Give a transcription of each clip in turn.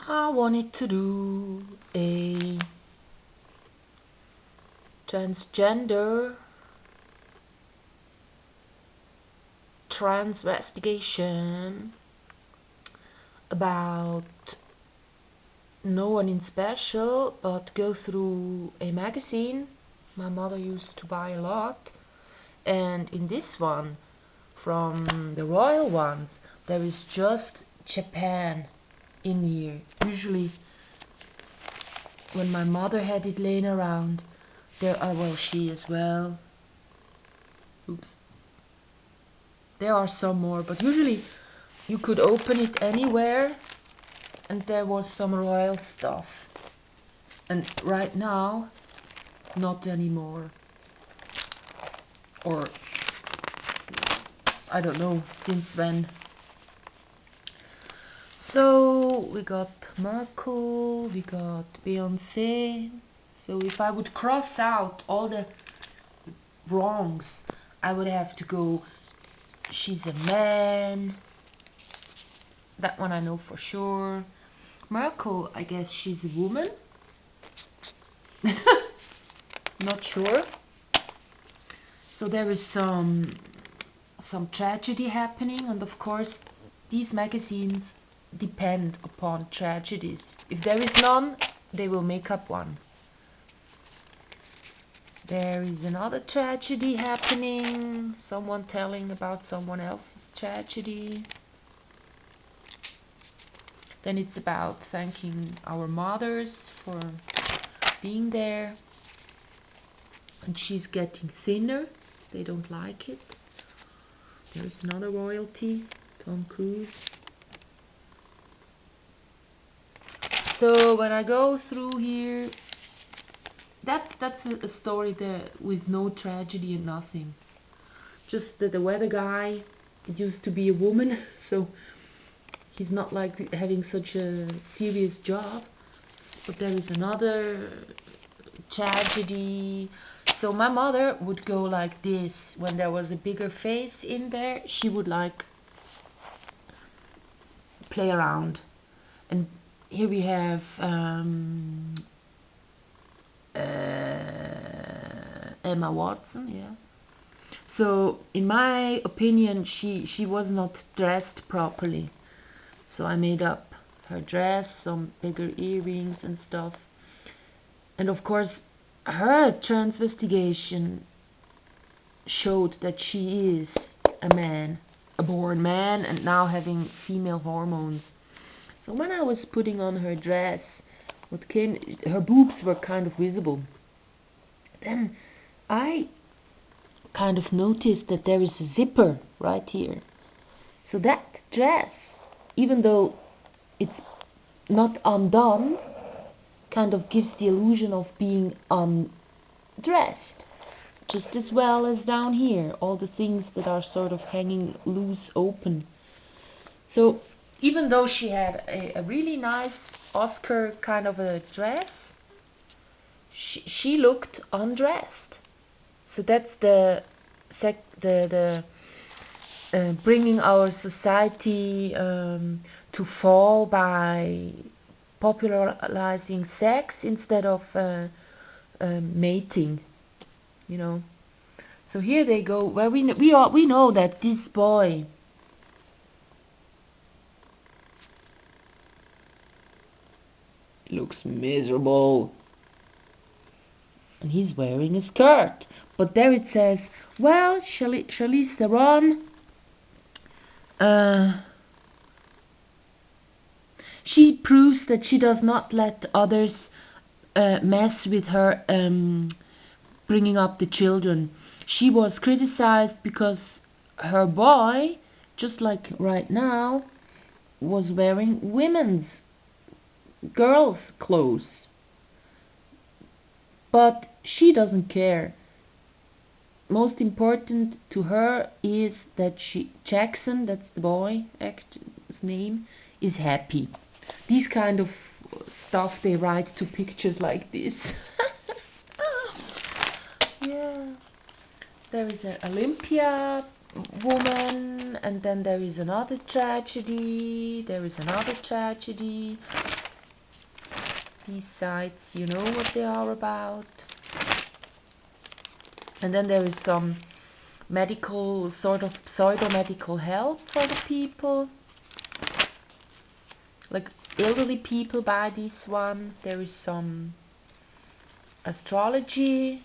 I wanted to do a transgender transvestigation about no one in special, but go through a magazine my mother used to buy a lot, and in this one, from the royal ones, there is just Japan in here. Usually when my mother had it laying around, there are, well, she as well. Oops. There are some more, but usually you could open it anywhere and there was some royal stuff. And right now, not anymore. Or, I don't know since when. So, we got Merkel, we got Beyoncé. So if I would cross out all the wrongs, I would have to go, she's a man. That one I know for sure. Merkel, I guess she's a woman. Not sure. So there is some tragedy happening, and of course these magazines depend upon tragedies. If there is none, they will make up one. There is another tragedy happening, someone telling about someone else's tragedy. Then it's about thanking our mothers for being there. And she's getting thinner, they don't like it. There's another royalty, Tom Cruise. So when I go through here, that's a story with no tragedy and nothing. Just that the weather guy, it used to be a woman, so he's not like having such a serious job. But there is another tragedy. So my mother would go like this. When there was a bigger face in there, she would like play around. And here we have Emma Watson, yeah. So in my opinion, she was not dressed properly. So I made up her dress, some bigger earrings and stuff. And of course, her transvestigation showed that she is a man, a born man, and now having female hormones. So when I was putting on her dress, her boobs were kind of visible. Then I kind of noticed that there is a zipper right here. So that dress, even though it's not undone, kind of gives the illusion of being undressed. Just as well as down here, all the things that are sort of hanging loose open. So even though she had a really nice Oscar kind of a dress, she looked undressed. So that's the bringing our society to fall by popularizing sex instead of mating, you know. So here they go. Where we know that this boy looks miserable, and he's wearing a skirt. But there it says, well, Charlize Theron, she proves that she does not let others mess with her bringing up the children. She was criticized because her boy, just like right now, was wearing girls' clothes. But she doesn't care. Most important to her is that Jackson, that's the boy actor's name, is happy. These kind of stuff they write to pictures like this. Yeah. There is an Olympia woman, and then there is another tragedy, there is another tragedy. These sites, you know what they are about. And then there is some medical, sort of pseudo-medical help for the people. Like elderly people buy this one. There is some astrology,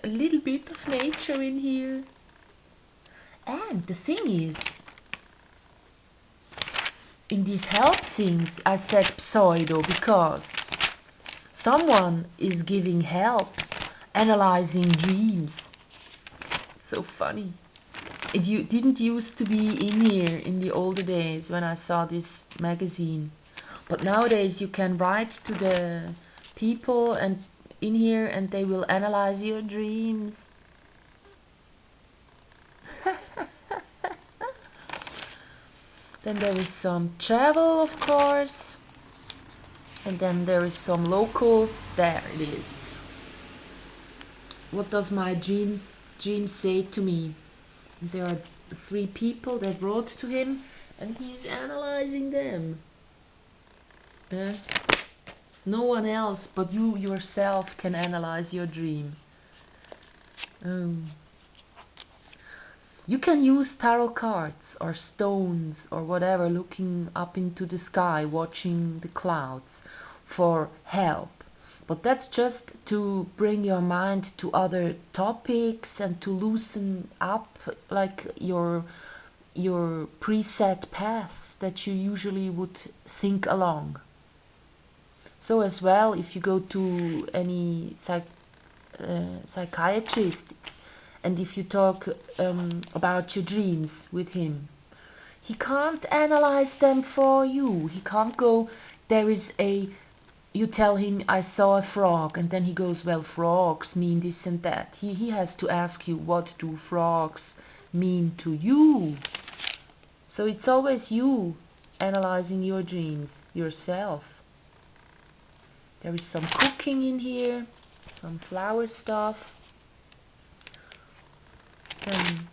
a little bit of nature in here. And the thing is, in these help things I said pseudo because someone is giving help analyzing dreams. So funny. It didn't used to be in here in the older days when I saw this magazine. But nowadays you can write to the people and in here and they will analyze your dreams. Then there is some travel, of course. And then there is some local. There it is. What does my dreams say to me? There are 3 people that wrote to him and he's analyzing them. No one else but you yourself can analyze your dream. You can use tarot cards or stones or whatever, looking up into the sky, watching the clouds for help. But that's just to bring your mind to other topics and to loosen up like your preset paths that you usually would think along. So as well, if you go to any psychiatrist and if you talk about your dreams with him, he can't analyze them for you. He can't go, you tell him I saw a frog and then he goes, well, frogs mean this and that. He has to ask you, what do frogs mean to you? So it's always you analyzing your dreams yourself. There is some cooking in here, some flower stuff. Then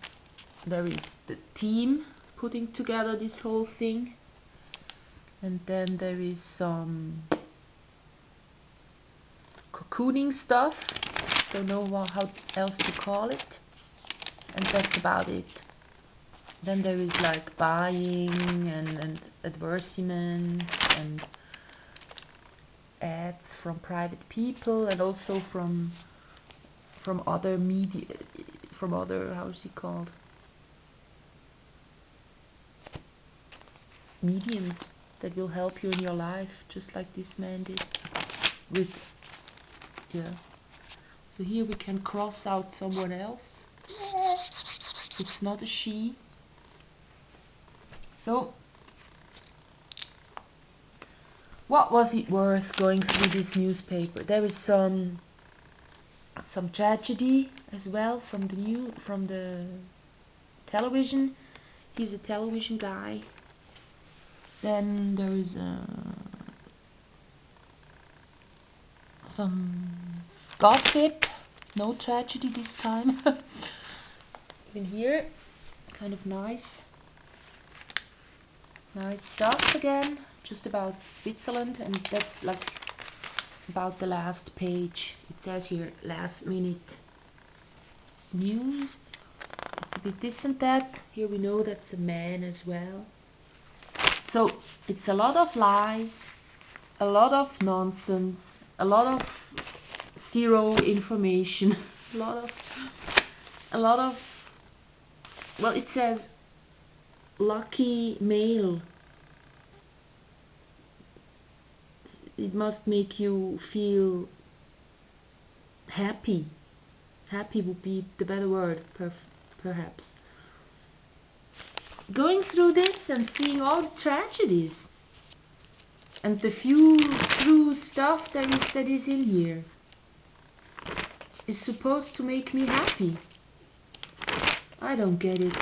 there is the team putting together this whole thing. And then there is some cocooning stuff. Don't know how else to call it. And that's about it. Then there is like buying and advertisements and ads from private people and also from other media, from other, how is it called, mediums that will help you in your life, just like this man did with, yeah. So here we can cross out someone else. It's not a she. So what was it worth going through this newspaper? There is some tragedy as well from the television. He's a television guy. Then there is some gossip. No tragedy this time. In here, kind of nice stuff again, just about Switzerland, and that's like about the last page. It says here, last minute news. It's a bit this and that. Here we know that's a man as well. So it's a lot of lies, a lot of nonsense, a lot of zero information, a lot of well, it says lucky male. It must make you feel happy. Happy would be the better word, perhaps. Going through this and seeing all the tragedies and the few true stuff that is in here is supposed to make me happy. I don't get it.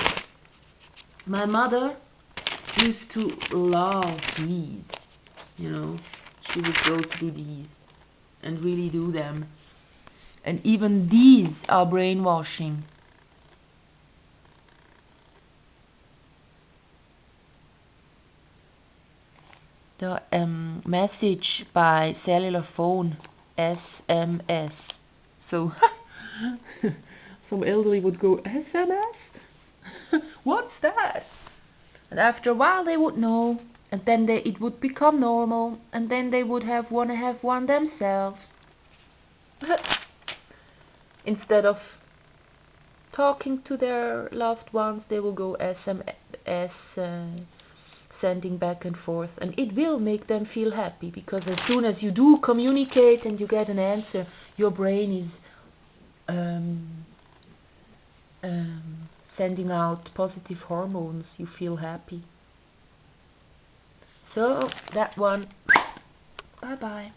My mother used to love these, you know. She would go through these and really do them. And even these are brainwashing. the message by cellular phone, SMS. So some elderly would go, SMS? What's that? And after a while they would know, and then it would become normal, and then they would want to have one themselves. Instead of talking to their loved ones, they will go SMS, sending back and forth, and it will make them feel happy, because as soon as you do communicate and you get an answer, your brain is sending out positive hormones. You feel happy. So that one, bye bye.